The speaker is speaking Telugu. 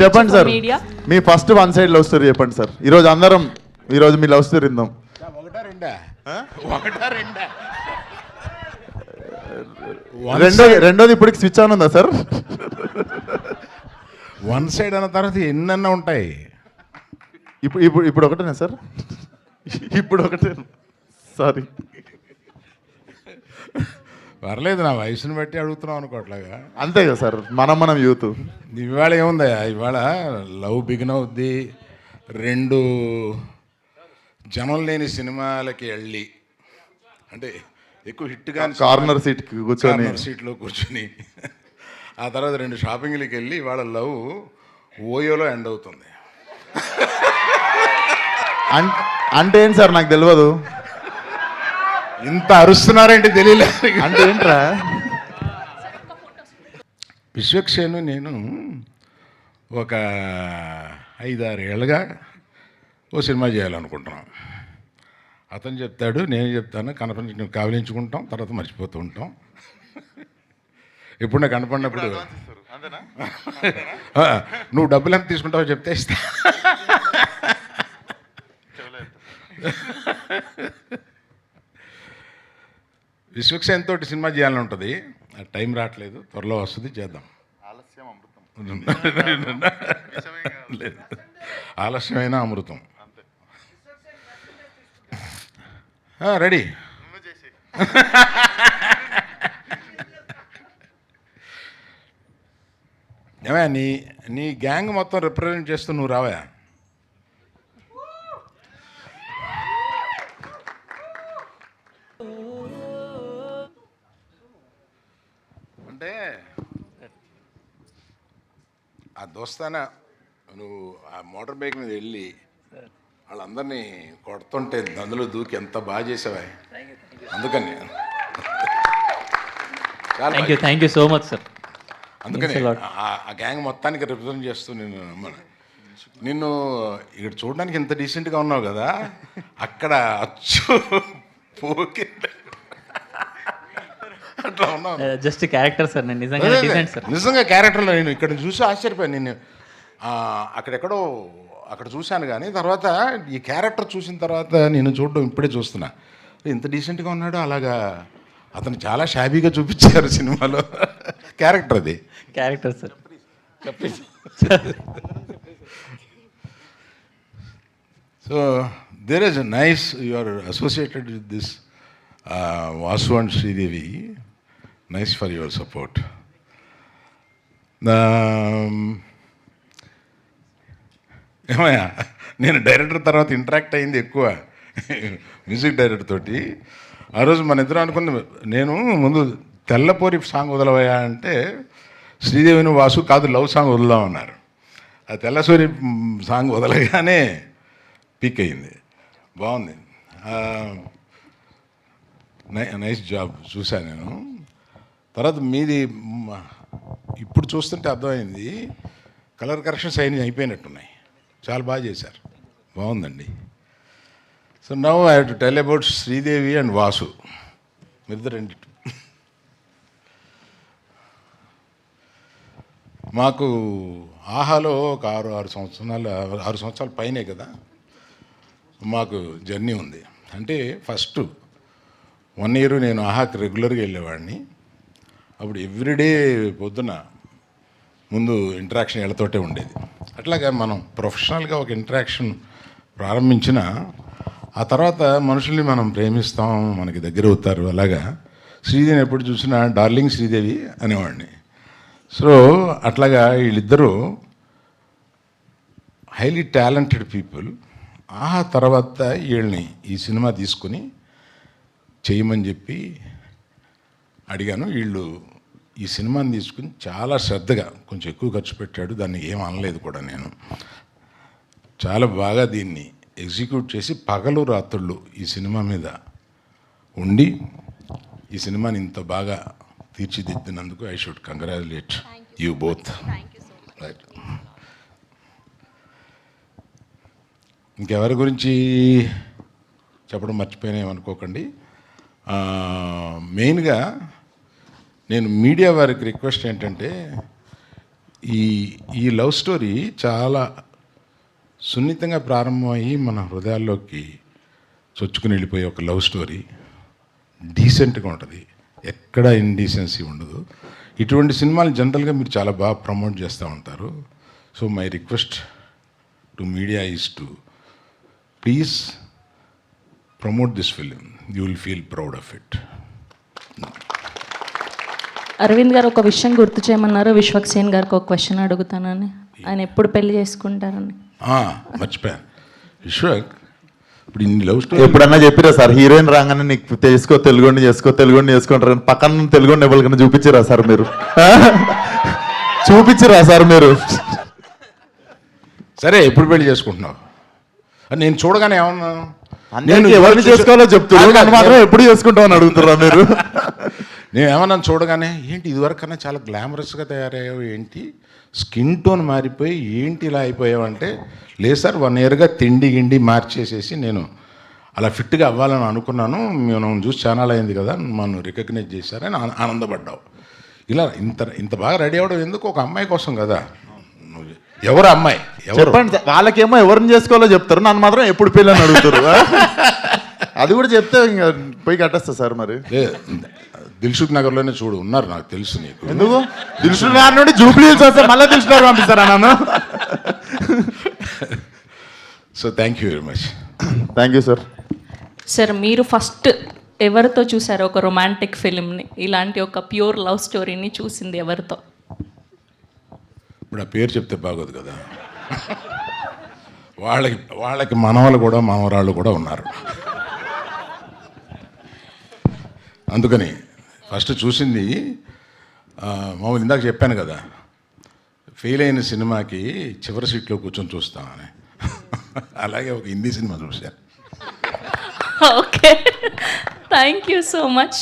చెప్పండి సార్, మీడియా మీ first one side love story చెప్పండి సార్. ఈరోజు మీ లవ్ స్టోరీ విందాం. రెండోది ఇప్పటికి స్విచ్ ఆన్ ఉందా సార్? వన్ సైడ్ అన్న తర్వాత ఎన్నన్నా ఉంటాయి. ఇప్పుడు ఒకటేనా సార్? ఇప్పుడు ఒకటే, సారీ. పర్లేదు, నా వయసుని బట్టి అడుగుతున్నాం అనుకోవట్లాగా. అంతే కదా సార్, మనం యూత్. ఇవాళ ఏముందా, ఇవాళ లవ్ బిగిన్ అవుద్ది. 2 జనం లేని సినిమాలకి వెళ్ళి, అంటే ఎక్కువ హిట్ కానీ కార్నర్ సీట్లో కూర్చొని ఆ తర్వాత 2 షాపింగ్లకి వెళ్ళి ఇవాళ లవ్ ఓయోలో ఎండ్ అవుతుంది. అంటే ఏంటి సార్, నాకు తెలియదు. ఇంత అరుస్తున్నారంటే తెలియలేదు. అంటే ఏంట్రా? విశ్వక్సేను నేను ఒక 5-6 ఏళ్ళుగా ఓ సినిమా చేయాలనుకుంటున్నాం. అతను చెప్తాడు, నేను చెప్తాను, నువ్వు కావలించుకుంటాం, తర్వాత మర్చిపోతూ ఉంటాం. ఇప్పుడు నాకు కనపడినప్పుడు నువ్వు డబ్బులు ఎంత తీసుకుంటావో చెప్తే ఇస్తా. విశ్వక్సేన్ తోటి సినిమా చేయాలని ఉంటుంది. టైం రావట్లేదు, త్వరలో వస్తుంది, చేద్దాం. ఆలస్యమైన అమృతం. రెడీ. ఏమయ్యా, నీ గ్యాంగ్ మొత్తం రిప్రజెంట్ చేస్తూ నువ్వు రావా? అంటే ఆ దోస్తానా నువ్వు ఆ మోటార్ బైక్ మీద వెళ్ళి వాళ్ళందరినీ కొడుతుంటే అందులో దూకి ఎంత బాగా చేసావా. అందుకని thank you so much sir. అందుకని ఆ గ్యాంగ్ మొత్తానికి రిప్రజెంట్ చేస్తూ నిన్ను ఇక్కడ చూడడానికి ఇంత డీసెంట్గా ఉన్నావు కదా, అక్కడ అచ్చు పోకి అట్లా ఉన్నావు. జస్ట్ క్యారెక్టర్ సార్, నేను నిజంగా క్యారెక్టర్లో నేను ఇక్కడ చూసి ఆశ్చర్యపోయాను. నేను అక్కడ చూశాను, కానీ తర్వాత ఈ క్యారెక్టర్ చూసిన తర్వాత నేను చూడడం ఇప్పుడే చూస్తున్నా. ఇంత డీసెంట్గా ఉన్నాడు. అలాగా అతను చాలా షాబీగా చూపించారు సినిమాలో. క్యారెక్టర్ అది character sir. So there is a nice, you are associated with this Vasu and Sridevi. Nice for your support. ఏమయ్యా, నేను డైరెక్టర్ తర్వాత ఇంటరాక్ట్ అయింది ఎక్కువ మ్యూజిక్ డైరెక్టర్ తోటి. ఆ రోజు మన ఇద్దరు అనుకున్న, నేను ముందు తెల్లపోరి సాంగ్ వదలవయ్యా అంటే శ్రీదేవిని వాసు కాదు లవ్ సాంగ్ వదులుదామన్నారు. ఆ తెల్లసూరి సాంగ్ వదలగానే పీక్ అయింది. బాగుంది, నైస్ జాబ్ చూశాను నేను. తర్వాత మీది ఇప్పుడు చూస్తుంటే అర్థమైంది, కలర్ కరెక్షన్స్ అయిపోయినట్టున్నాయి. చాలా బాగా చేశారు, బాగుందండి. So now I have to tell about Sridevi and Vasu. మీరిద్దరండి. మాకు ఆహాలో ఒక 6 సంవత్సరాల పైనే కదా మాకు జర్నీ ఉంది. అంటే ఫస్ట్ 1 year నేను ఆహాకి రెగ్యులర్గా వెళ్ళేవాడిని. అప్పుడు ఎవ్రీడే పొద్దున ముందు ఇంటరాక్షన్ వీళ్ళతోటే ఉండేది. అట్లాగా మనం ప్రొఫెషనల్గా ఒక ఇంటరాక్షన్ ప్రారంభించిన ఆ తర్వాత మనుషుల్ని మనం ప్రేమిస్తాం, మనకి దగ్గర అవుతారు. అలాగా శ్రీదేవిని ఎప్పుడు చూసినా డార్లింగ్ శ్రీదేవి అనేవాడిని. సో అట్లాగా వీళ్ళిద్దరూ హైలీ టాలెంటెడ్ పీపుల్. ఆహా తర్వాత వీళ్ళని ఈ సినిమా తీసుకొని చేయమని చెప్పి అడిగాను. వీళ్ళు ఈ సినిమాని తీసుకుని చాలా శ్రద్ధగా, కొంచెం ఎక్కువ ఖర్చు పెట్టాడు, దాన్ని ఏం అనలేదు కూడా. నేను చాలా బాగా దీన్ని ఎగ్జిక్యూట్ చేసి పగలు రాత్రుళ్ళు ఈ సినిమా మీద ఉండి ఈ సినిమాని ఇంత బాగా తీర్చిదిద్దినందుకు I should congratulate you both. Right. ఇంకెవరి గురించి చెప్పడం మర్చిపోయినామనుకోకండి. మెయిన్గా నేను మీడియా వారికి రిక్వెస్ట్ ఏంటంటే, ఈ లవ్ స్టోరీ చాలా సున్నితంగా ప్రారంభమయ్యి మన హృదయాల్లోకి చొచ్చుకుని వెళ్ళిపోయే ఒక లవ్ స్టోరీ. డీసెంట్గా ఉంటుంది, ఎక్కడ ఇండీసెన్సీ ఉండదు. ఇటువంటి సినిమాలు జనరల్గా మీరు చాలా బాగా ప్రమోట్ చేస్తూ ఉంటారు. So my request to media is to please promote this film. You will feel proud of it. Arvind గారు ఒక విషయం గుర్తు చేయమన్నారు. విశ్వక్సేన్ గారికి ఒక క్వశ్చన్ అడుగుతానని. ఆయన ఎప్పుడు పెళ్లి చేసుకుంటారని. మర్చిపోయాను. విశ్వక్, ఇప్పుడు ఇన్ని లవ్ స్టోరీ ఎప్పుడన్నా చెప్పిరా సార్ హీరోయిన్ రాగానే నీకు తెలుగుని చేసుకుంటారు కానీ పక్కన తెలుగుని ఎవరికైనా చూపించిరా సార్ మీరు? చూపించిరా సార్ మీరు? సరే, ఎప్పుడు పెళ్లి చేసుకుంటున్నావు? అది నేను చూడగానే ఏమన్నా నేను ఎవరిని చేసుకోవాలో చెప్తున్నాను, నన్ను మాత్రం ఎప్పుడు చేసుకుంటామని అడుగుతారా మీరు? నేను ఏమన్నా చూడగానే ఏంటి ఇదివరకన్నా చాలా గ్లామరస్గా తయారయ్యావు, ఏంటి స్కిన్ టోన్ మారిపోయి ఏంటి ఇలా అయిపోయావు అంటే, లేదు సార్ 1 ఇయర్గా తిండి గిండి మార్చేసేసి నేను అలా ఫిట్గా అవ్వాలని అనుకున్నాను, మనం చూసి ఛానల్ అయింది కదా, మనం రికగ్నైజ్ చేశారని ఆనందపడ్డావు. ఇలా ఇంత బాగా రెడీ అవ్వడం ఎందుకు? ఒక అమ్మాయి కోసం కదా. ఎవరు అమ్మాయి? చెప్పండి సార్. వాళ్ళకేమో ఎవరిని చేసుకోవాలో చెప్తారు, నన్ను మాత్రం ఎప్పుడు పెళ్ళని అడుగుతారు. అది కూడా చెప్తే ఇంకా పోయి కట్టేస్తా సార్. మరి దిల్సుఖ్ నగర్లోనే చూడు ఉన్నారు, నాకు తెలుసు. నీకు ఎందుకు దిల్సుఖ్ నగర్ నుండి జూబ్లీ హిల్స్ వస్తే మళ్ళీ దిల్సుఖ్ నగర్ పంపిస్తారా నన్ను? So thank you very much. Thank you sir. Sir, మీరు ఫస్ట్ ఎవరితో చూసారు ఒక రొమాంటిక్ ఫిలింని? ఇలాంటి ఒక ప్యూర్ లవ్ స్టోరీని చూసింది ఎవరితో? ఇప్పుడు ఆ పేరు చెప్తే బాగోదు కదా. వాళ్ళకి మనవాళ్ళు కూడా మనవరాళ్ళు కూడా ఉన్నారు. అందుకని ఫస్ట్ చూసింది మామూలు ఇందాక చెప్పాను కదా, ఫెయిల్ అయిన సినిమాకి చివరి సీట్లో కూర్చొని చూస్తామని. అలాగే ఒక హిందీ సినిమా చూశాను. Okay, thank you so much.